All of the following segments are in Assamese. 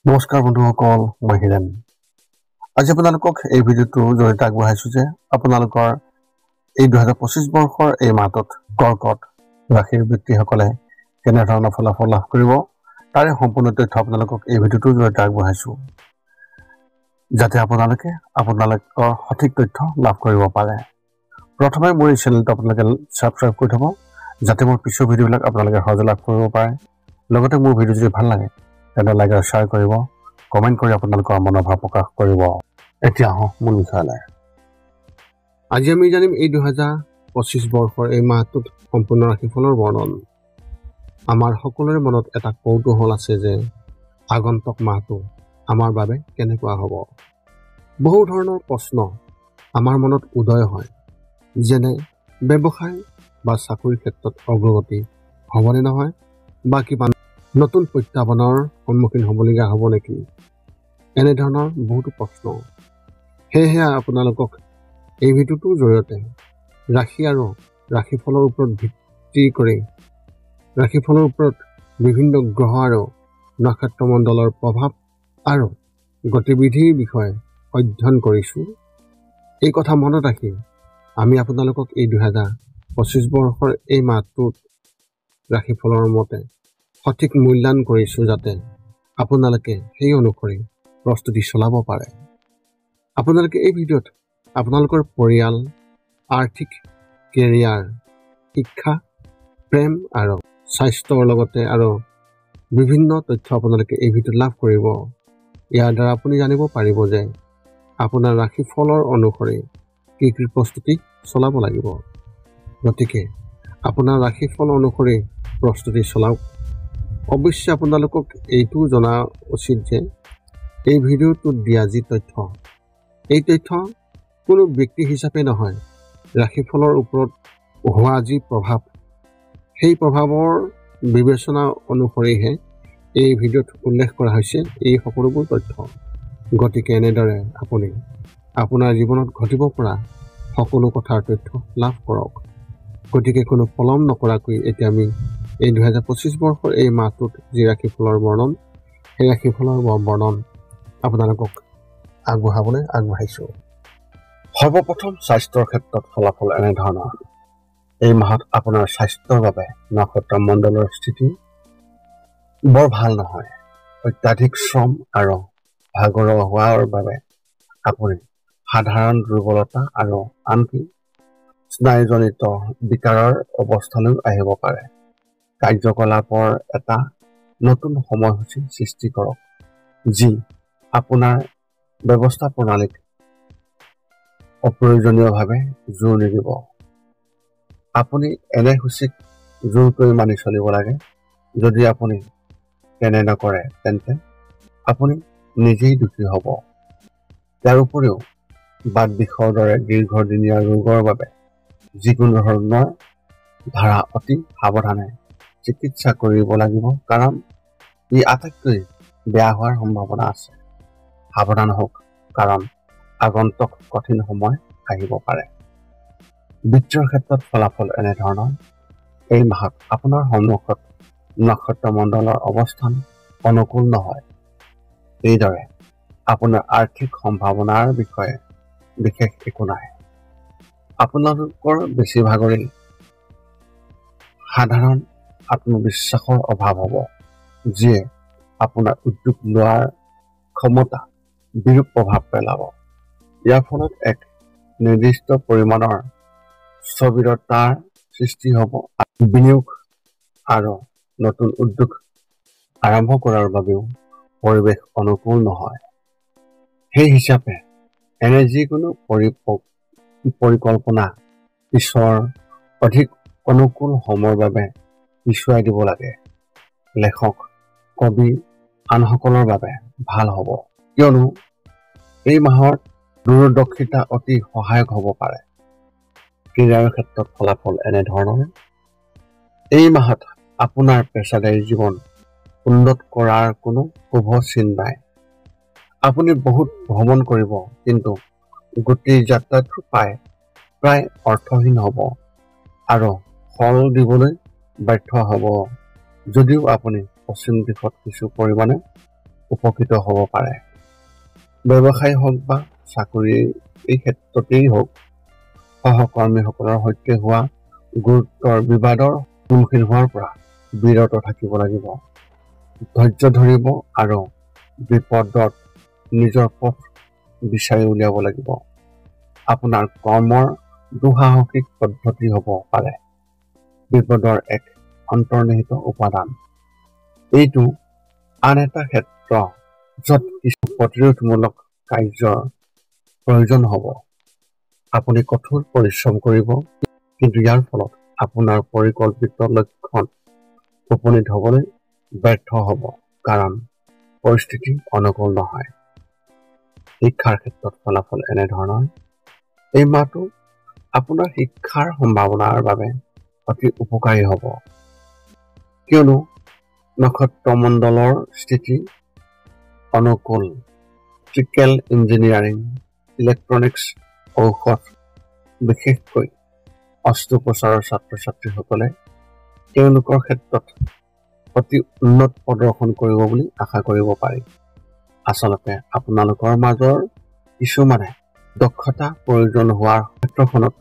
নমস্কাৰ বন্ধুসকল, মই হিৰেণ। আজি আপোনালোকক এই ভিডিঅ'টোৰ জৰিয়তে আগবঢ়াইছোঁ যে আপোনালোকৰ এই 2025 বৰ্ষৰ এই মাহটোত কৰ্কট ৰাশিৰ ব্যক্তিসকলে কেনেধৰণৰ ফলাফল লাভ কৰিব তাৰে সম্পূৰ্ণ তথ্য আপোনালোকক এই ভিডিঅ'টোৰ জৰিয়তে আগবঢ়াইছোঁ, যাতে আপোনালোকৰ সঠিক তথ্য লাভ কৰিব পাৰে। প্ৰথমে মোৰ এই চেনেলটো আপোনালোকে ছাবস্ক্ৰাইব কৰি থ'ব, যাতে মোৰ পিছৰ ভিডিঅ'বিলাক আপোনালোকে সহজে লাভ কৰিব পাৰে। লগতে মোৰ ভিডিঅ' যদি ভাল লাগে তেন্তে লাইক আৰু শ্বেয়াৰ কৰিব, কমেণ্ট কৰি আপোনালোকৰ মনোভাৱ প্ৰকাশ কৰিব। এতিয়া আহোঁ মূল বিষয়লৈ। আজি আমি জানিম এই 2025 বৰ্ষৰ এই মাহটোত সম্পূৰ্ণ ৰাশিফলৰ বৰ্ণন। আমাৰ সকলোৰে মনত এটা কৌতূহল আছে যে আগন্তুক মাহটো আমাৰ বাবে কেনেকুৱা হ'ব। বহু ধৰণৰ প্ৰশ্ন আমাৰ মনত উদয় হয়, যেনে ব্যৱসায় বা চাকৰিৰ ক্ষেত্ৰত অগ্ৰগতি হ'বনে নহয়, বা কিবা নতুন প্ৰত্যাহ্বানৰ সন্মুখীন হ'বলগীয়া হ'ব নেকি, এনেধৰণৰ বহুতো প্ৰশ্ন। সেয়েহে আপোনালোকক এই ভিডিঅ'টোৰ জৰিয়তে ৰাশি আৰু ৰাশিফলৰ ওপৰত ভিত্তি কৰি ৰাশিফলৰ ওপৰত বিভিন্ন গ্ৰহ আৰু নক্ষত্ৰমণ্ডলৰ প্ৰভাৱ আৰু গতিবিধিৰ বিষয়ে অধ্যয়ন কৰিছোঁ। এই কথা মনত ৰাখি আমি আপোনালোকক এই 2025 বৰ্ষৰ এই মাহটোত ৰাশিফলৰ মতে সঠিক মূল্যায়ন কৰিছোঁ, যাতে আপোনালোকে সেই অনুসৰি প্ৰস্তুতি চলাব পাৰে। আপোনালোকে এই ভিডিঅ'ত আপোনালোকৰ পৰিয়াল, আৰ্থিক, কেৰিয়াৰ, শিক্ষা, প্ৰেম আৰু স্বাস্থ্যৰ লগতে আৰু বিভিন্ন তথ্য আপোনালোকে এই ভিডিঅ'ত লাভ কৰিব। ইয়াৰ দ্বাৰা আপুনি জানিব পাৰিব যে আপোনাৰ ৰাশিফলৰ অনুসৰি কি কি প্ৰস্তুতি চলাব লাগিব। গতিকে আপোনাৰ ৰাশিফল অনুসৰি প্ৰস্তুতি চলাওক। অৱশ্যে আপোনালোকক এইটো জনা উচিত যে এই ভিডিঅ'টোত দিয়া যি তথ্য, এই তথ্য কোনো ব্যক্তি হিচাপে নহয়, ৰাশিফলৰ ওপৰত হোৱা যি প্ৰভাৱ, সেই প্ৰভাৱৰ বিবেচনা অনুসৰিহে এই ভিডিঅ'ত উল্লেখ কৰা হৈছে এই সকলোবোৰ তথ্য। গতিকে এনেদৰে আপুনি আপোনাৰ জীৱনত ঘটিব পৰা সকলো কথাৰ তথ্য লাভ কৰক। গতিকে কোনো পলম নকৰাকৈ এতিয়া আমি এই 2025 বৰ্ষৰ এই মাহটোত যি ৰাশিফলৰ বৰ্ণন, সেই ৰাশিফলৰ বৰ্ণন আপোনালোকক আগবঢ়াবলৈ আগবাঢ়িছোঁ। সৰ্বপ্ৰথম স্বাস্থ্যৰ ক্ষেত্ৰত ফলাফল এনেধৰণৰ। এই মাহত আপোনাৰ স্বাস্থ্যৰ বাবে নক্ষত্ৰমণ্ডলৰ স্থিতি বৰ ভাল নহয়। অত্যাধিক শ্ৰম আৰু ভাগৰুৱা হোৱাৰ বাবে আপুনি সাধাৰণ দুৰ্বলতা আৰু আনকি স্নায়ুজনিত বিকাৰৰ অৱস্থালৈ আহিব পাৰে। কাৰ্যকলাপৰ এটা নতুন সময়সূচী সৃষ্টি কৰক, যি আপোনাৰ ব্যৱস্থা প্ৰণালীক অপ্ৰয়োজনীয়ভাৱে জোৰ নিদিব। আপুনি এনে সূচীক জোৰকৈ মানি চলিব লাগে। যদি আপুনি তেনে নকৰে তেন্তে আপুনি নিজেই দুখী হ'ব। ইয়াৰ উপৰিও বাত বিষৰ দৰে দীৰ্ঘদিনীয়া ৰোগৰ বাবে যিকোনো ধৰণৰ ধাৰা অতি সাৱধানে চিকিৎসা কৰিব লাগিব, কাৰণ ই আটাইতকৈ বেয়া হোৱাৰ সম্ভাৱনা আছে। সাৱধান হওক, কাৰণ আগন্তুক কঠিন সময় আহিব পাৰে। বিত্তৰ ক্ষেত্ৰত ফলাফল এনেধৰণৰ। এই মাহত আপোনাৰ সন্মুখত নক্ষত্ৰমণ্ডলৰ অৱস্থান অনুকূল নহয়। এইদৰে আপোনাৰ আৰ্থিক সম্ভাৱনাৰ বিষয়ে বিশেষ একো নাই। আপোনালোকৰ বেছিভাগৰেই সাধাৰণ আত্মবিশ্বাসৰ অভাৱ হ'ব, যিয়ে আপোনাৰ উদ্যোগ লোৱাৰ ক্ষমতা বিৰূপ প্ৰভাৱ পেলাব। ইয়াৰ ফলত এক নিৰ্দিষ্ট পৰিমাণৰ স্থবিৰতাৰ সৃষ্টি হ'ব। বিনিয়োগ আৰু নতুন উদ্যোগ আৰম্ভ কৰাৰ বাবেও পৰিৱেশ অনুকূল নহয়। সেই হিচাপে এনে যিকোনো পৰিকল্পনা পিছৰ অধিক অনুকূল সময়ৰ বাবে পিছুৱাই দিব লাগে। লেখক, কবি আনসকলৰ বাবে ভাল হ'ব, কিয়নো এই মাহত দূৰদৰ্শিতা অতি সহায়ক হ'ব পাৰে। ক্ৰীড়াৰ ক্ষেত্ৰত ফলাফল এনেধৰণৰ। এই মাহত আপোনাৰ পেছাদাৰী জীৱন উন্নত কৰাৰ কোনো শুভ চিন নাই। আপুনি বহুত ভ্ৰমণ কৰিব, কিন্তু গোটেই যাত্ৰাটো প্ৰায় অৰ্থহীন হ'ব আৰু ফল দিবলৈ ব্যৰ্থ হ'ব। যদিও আপুনি পশ্চিম দিশত কিছু পৰিমাণে উপকৃত হ'ব পাৰে। ব্যৱসায় হওক বা চাকৰিৰ এই ক্ষেত্ৰতেই হওক, সহকৰ্মীসকলৰ সৈতে হোৱা গুৰুতৰ বিবাদৰ সন্মুখীন হোৱাৰ পৰা বিৰত থাকিব লাগিব। ধৈৰ্য ধৰিব আৰু বিপদত নিজৰ পথ বিচাৰি উলিয়াব লাগিব। আপোনাৰ কৰ্মৰ দুঃসাহসিক পদ্ধতি হ'ব পাৰে বিপদৰ এক অন্তৰ্নিহিত উপাদান। এইটো আন এটা ক্ষেত্ৰ য'ত কিছু প্ৰতিৰোধমূলক কাৰ্যৰ প্ৰয়োজন হ'ব। আপুনি কঠোৰ পৰিশ্ৰম কৰিব, কিন্তু ইয়াৰ ফলত আপোনাৰ পৰিকল্পিত লক্ষ্যত উপনীত হ'বলৈ ব্যৰ্থ হ'ব, কাৰণ পৰিস্থিতি অনুকূল নহয়। শিক্ষাৰ ক্ষেত্ৰত ফলাফল এনেধৰণৰ। এই মাহটো আপোনাৰ শিক্ষাৰ সম্ভাৱনাৰ বাবে অতি উপকাৰী হ'ব, কিয়নো নক্ষত্ৰমণ্ডলৰ স্থিতি অনুকূল। ইলেক্ট্ৰিকেল ইঞ্জিনিয়াৰিং, ইলেক্ট্ৰনিক্স, ঔষধ, বিশেষকৈ অস্ত্ৰোপচাৰৰ ছাত্ৰ-ছাত্ৰীসকলে তেওঁলোকৰ ক্ষেত্ৰত অতি উন্নত প্ৰদৰ্শন কৰিব বুলি আশা কৰিব পাৰি। আচলতে আপোনালোকৰ মাজৰ কিছুমানে দক্ষতা প্ৰয়োজন হোৱাৰ ক্ষেত্ৰখনত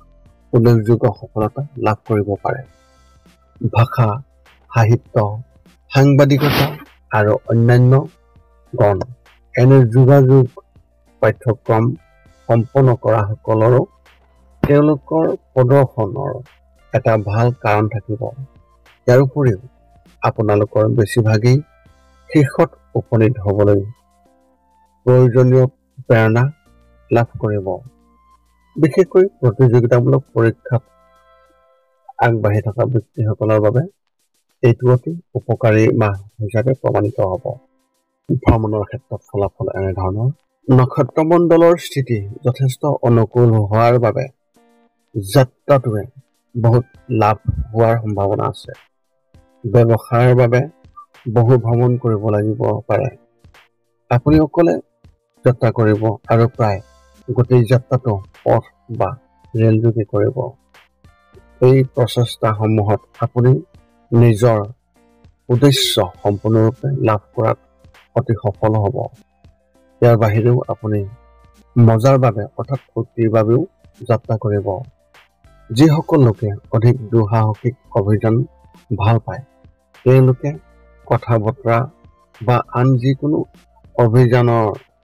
উল্লেখযোগ্য সফলতা লাভ কৰিব পাৰে। ভাষা, সাহিত্য, সাংবাদিকতা আৰু অন্যান্য গণ এনে যোগাযোগ পাঠ্যক্ৰম সম্পন্ন কৰা সকলৰো তেওঁলোকৰ প্ৰদৰ্শনৰ এটা ভাল কাৰণ থাকিব। ইয়াৰ উপৰিও আপোনালোকৰ বেছিভাগেই শীৰ্ষত উপনীত হ'বলৈ প্ৰয়োজনীয় প্ৰেৰণা লাভ কৰিব। বিশেষকৈ প্ৰতিযোগিতামূলক পৰীক্ষাত আগবাঢ়ি থকা ব্যক্তিসকলৰ বাবে এইটো অতি উপকাৰী মাহ হিচাপে প্ৰমাণিত হ'ব। ভ্ৰমণৰ ক্ষেত্ৰত ফলাফল এনেধৰণৰ। নক্ষত্ৰমণ্ডলৰ স্থিতি যথেষ্ট অনুকূল হোৱাৰ বাবে যাত্ৰাটোৱে বহুত লাভ হোৱাৰ সম্ভাৱনা আছে। ব্যৱসায়ৰ বাবে বহু ভ্ৰমণ কৰিব লাগিব পাৰে। আপুনি অকলে যাত্ৰা কৰিব আৰু প্ৰায় গোটেই যাত্ৰাটো পথ বা ৰেলযোগে কৰিব। এই প্ৰচেষ্টাসমূহত আপুনি নিজৰ উদ্দেশ্য সম্পূৰ্ণৰূপে লাভ কৰাত অতি সফল হ'ব। ইয়াৰ বাহিৰেও আপুনি মজাৰ বাবে অৰ্থাৎ ফূৰ্তিৰ বাবেও যাত্ৰা কৰিব। যিসকল লোকে অধিক দুঃসাহসিক অভিযান ভাল পায়, তেওঁলোকে কথা বতৰা বা আন যিকোনো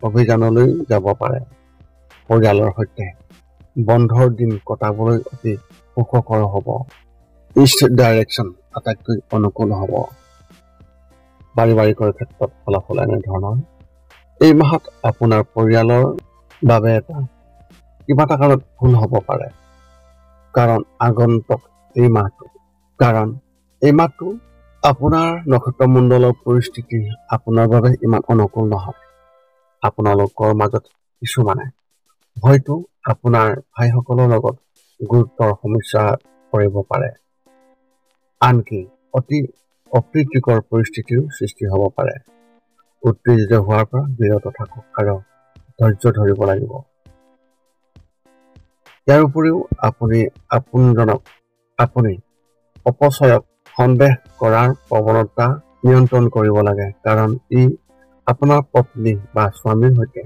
অভিযানলৈ যাব পাৰে। পৰিয়ালৰ সৈতে বন্ধৰ দিন কটাবলৈ অতি সুখকৰ হ'ব। ইষ্ট ডাইৰেকশ্যন আটাইতকৈ অনুকূল হ'ব। পাৰিবাৰিকৰ ক্ষেত্ৰত ফলাফল এনেধৰণৰ। এই মাহত আপোনাৰ পৰিয়ালৰ বাবে কিবা এটা কাৰণত ভুল হ'ব পাৰে, কাৰণ এই মাহটো আপোনাৰ নক্ষত্ৰমণ্ডলৰ পৰিস্থিতি আপোনাৰ বাবে ইমান অনুকূল নহয়। আপোনালোকৰ মাজত কিছুমানে হয়তো আপোনাৰ ভাইসকলৰ লগত গুৰুতৰ সমস্যা পৰিব পাৰে। আনকি অতি অপ্ৰীতিকৰ পৰিস্থিতিৰ সৃষ্টি হ'ব পাৰে। উত্তেজিত হোৱাৰ পৰা বিৰত থাকক আৰু ধৈৰ্য ধৰিব লাগিব। ইয়াৰ উপৰিও আপুনি অপচয়ক সন্দেহ কৰাৰ প্ৰৱণতা নিয়ন্ত্ৰণ কৰিব লাগে, কাৰণ ই আপোনাৰ পত্নী বা স্বামীৰ সৈতে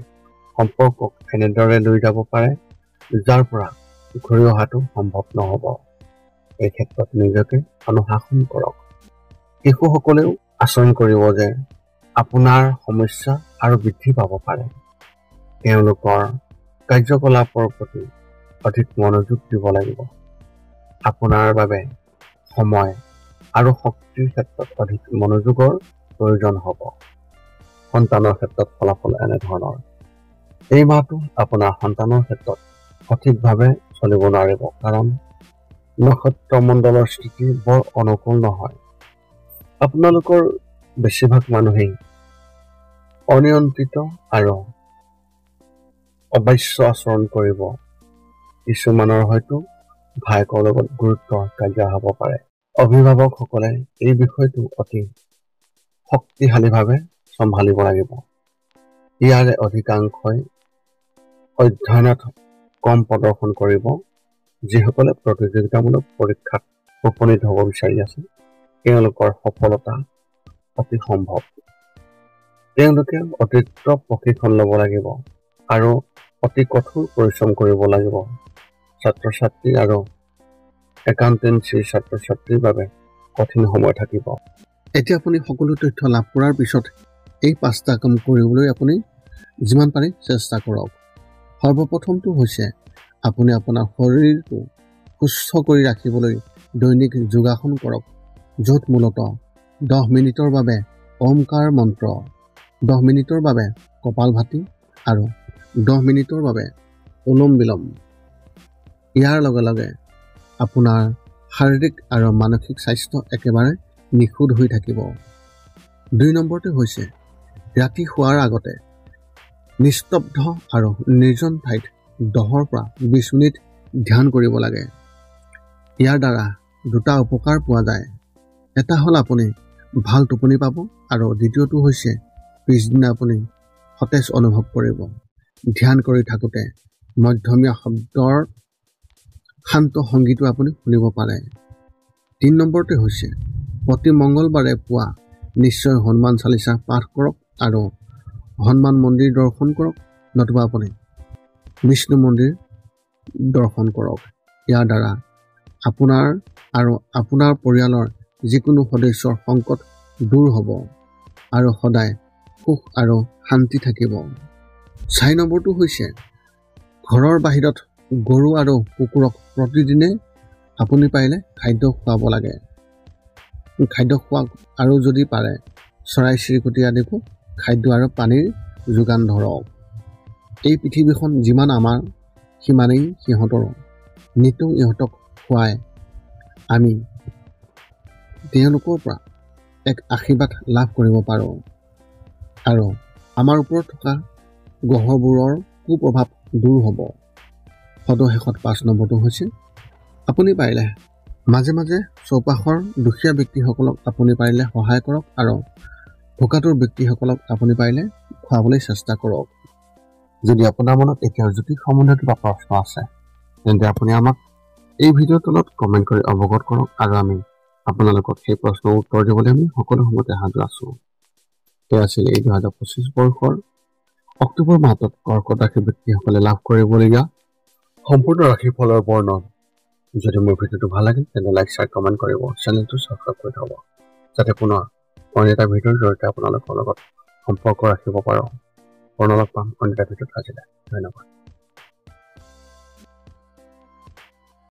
সম্পৰ্কক এনেদৰে লৈ যাব পাৰে যাৰ পৰা ঘূৰি অহাটো সম্ভৱ নহ'ব। এই ক্ষেত্ৰত নিজকে অনুশাসন কৰক। শিশুসকলেও আচৰণ কৰিব যে আপোনাৰ সমস্যা আৰু বৃদ্ধি পাব পাৰে। তেওঁলোকৰ কাৰ্যকলাপৰ প্ৰতি অধিক মনোযোগ দিব লাগিব। আপোনাৰ বাবে সময় আৰু শক্তিৰ ক্ষেত্ৰত অধিক মনোযোগৰ প্ৰয়োজন হ'ব। সন্তানৰ ক্ষেত্ৰত ফলাফল এনেধৰণৰ। এই মাহটো আপোনাৰ সন্তানৰ ক্ষেত্ৰত সঠিকভাৱে চলিব নোৱাৰিব, কাৰণ নক্ষত্ৰমণ্ডলৰ স্থিতি বৰ অনুকূল নহয়। আপোনালোকৰ বেছিভাগ মানুহেই অনিয়ন্ত্ৰিত আৰু অবাচ্য আচৰণ কৰিব। কিছুমানৰ হয়তো ভায়েকৰ লগত গুৰুত্বৰ কাজিয়া হ'ব পাৰে। অভিভাৱকসকলে এই বিষয়টো অতি শক্তিশালীভাৱে চম্ভালিব লাগিব। ইয়াৰে অধিকাংশই অধ্যয়নত কম প্ৰদৰ্শন কৰিব। যিসকলে প্ৰতিযোগিতামূলক পৰীক্ষাত উপনীত হ'ব বিচাৰি আছে, তেওঁলোকৰ সফলতা অতি সম্ভৱ। তেওঁলোকে অতিৰিক্ত প্ৰশিক্ষণ ল'ব লাগিব আৰু অতি কঠোৰ পৰিশ্ৰম কৰিব লাগিব। ছাত্ৰ-ছাত্ৰী আৰু একাউণ্টেঞ্চিৰ ছাত্ৰ-ছাত্ৰীৰ বাবে কঠিন সময় থাকিব। এতিয়া আপুনি সকলো তথ্য লাভ কৰাৰ পিছত এই 5টা কাম কৰিবলৈ আপুনি যিমান পাৰি চেষ্টা কৰক। সৰ্বপ্ৰথমটো হৈছে আপুনি আপোনাৰ শৰীৰটো সুস্থ কৰি ৰাখিবলৈ দৈনিক যোগাসন কৰক, য'ত মূলতঃ 10 মিনিটৰ বাবে ওমকাৰ মন্ত্ৰ, 10 মিনিটৰ বাবে কপালভাতি আৰু 10 মিনিটৰ বাবে অনুলোম বিলোম। ইয়াৰ লগে লগে আপোনাৰ শাৰীৰিক আৰু মানসিক স্বাস্থ্য একেবাৰে নিখুঁত হৈ থাকিব। 2 নম্বৰটো হৈছে ৰাতি শোৱাৰ আগতে নিস্তব্ধ আৰু নিৰ্জন ঠাইত 10 পৰা 20 মিনিট ধ্যান কৰিব লাগে। ইয়াৰ দ্বাৰা 2টা উপকাৰ পোৱা যায়। এটা হ'ল আপুনি ভাল টোপনি পাব আৰু দ্বিতীয়টো হৈছে পিছদিনা আপুনি সতেজ অনুভৱ কৰিব। ধ্যান কৰি থাকোঁতে মধ্যমীয়া শব্দৰ শান্ত সংগীতো আপুনি শুনিব পাৰে। 3 নম্বৰটো হৈছে প্ৰতি মঙ্গলবাৰে পুৱা নিশ্চয় হনুমান চালিচা পাঠ কৰক আৰু হনুমান মন্দিৰ দৰ্শন কৰক, নতুবা আপুনি বিষ্ণু মন্দিৰ দৰ্শন কৰক। ইয়াৰ দ্বাৰা আপোনাৰ আৰু আপোনাৰ পৰিয়ালৰ যিকোনো সদস্যৰ সংকট দূৰ হ'ব আৰু সদায় সুখ আৰু শান্তি থাকিব। 4 নম্বৰটো হৈছে ঘৰৰ বাহিৰত গৰু আৰু কুকুৰক প্ৰতিদিনে আপুনি পাৰিলে খাদ্য খুৱাব লাগে। খাদ্য খোৱাওক আৰু যদি পাৰে চৰাই চিৰিকটি আদিকো খাদ্য আৰু পানীৰ যোগান ধৰক। এই পৃথিৱীখন যিমান আমাৰ সিমানেই সিহঁতৰো। নিতৌ ইহঁতক খুৱাই আমি তেওঁলোকৰ পৰা এক আশীৰ্বাদ লাভ কৰিব পাৰোঁ আৰু আমাৰ ওপৰত থকা গ্ৰহবোৰৰ কুপ্ৰভাৱ দূৰ হ'ব। সদশেষত 5 নম্বৰটো হৈছে আপুনি পাৰিলে মাজে মাজে চৌপাশৰ দুখীয়া ব্যক্তিসকলক আপুনি পাৰিলে সহায় কৰক আৰু ভোকাতুৰ ব্যক্তিসকলক আপুনি পাৰিলে খুৱাবলৈ চেষ্টা কৰক। যদি আপোনাৰ মনত এতিয়াও জ্যোতিষ সম্বন্ধীয় কিবা প্ৰশ্ন আছে তেন্তে আপুনি আমাক এই ভিডিঅ'ৰ তলত কমেণ্ট কৰি অৱগত কৰক আৰু আমি আপোনালোকক সেই প্ৰশ্নৰ উত্তৰ দিবলৈ আমি সকলো সময়তে সাজু আছোঁ। এয়া আছিল এই 2025 বৰ্ষৰ অক্টোবৰ মাহত কৰ্কট ৰাশিৰ ব্যক্তিসকলে লাভ কৰিবলগীয়া সম্পূৰ্ণ ৰাশিফলৰ বৰ্ণন। যদি মোৰ ভিডিঅ'টো ভাল লাগে তেন্তে লাইক, শ্বেয়াৰ, কমেণ্ট কৰিব, চেনেলটো ছাবস্ক্ৰাইব কৰি থ'ব, যাতে পুনৰ অন্য এটা ভিডিঅ'ৰ জৰিয়তে আপোনালোকৰ লগত সম্পৰ্ক ৰাখিব পাৰোঁ। পুনৰ লগ পাম অন্য এটা ভিডিঅ'ত আজিলৈ। ধন্যবাদ।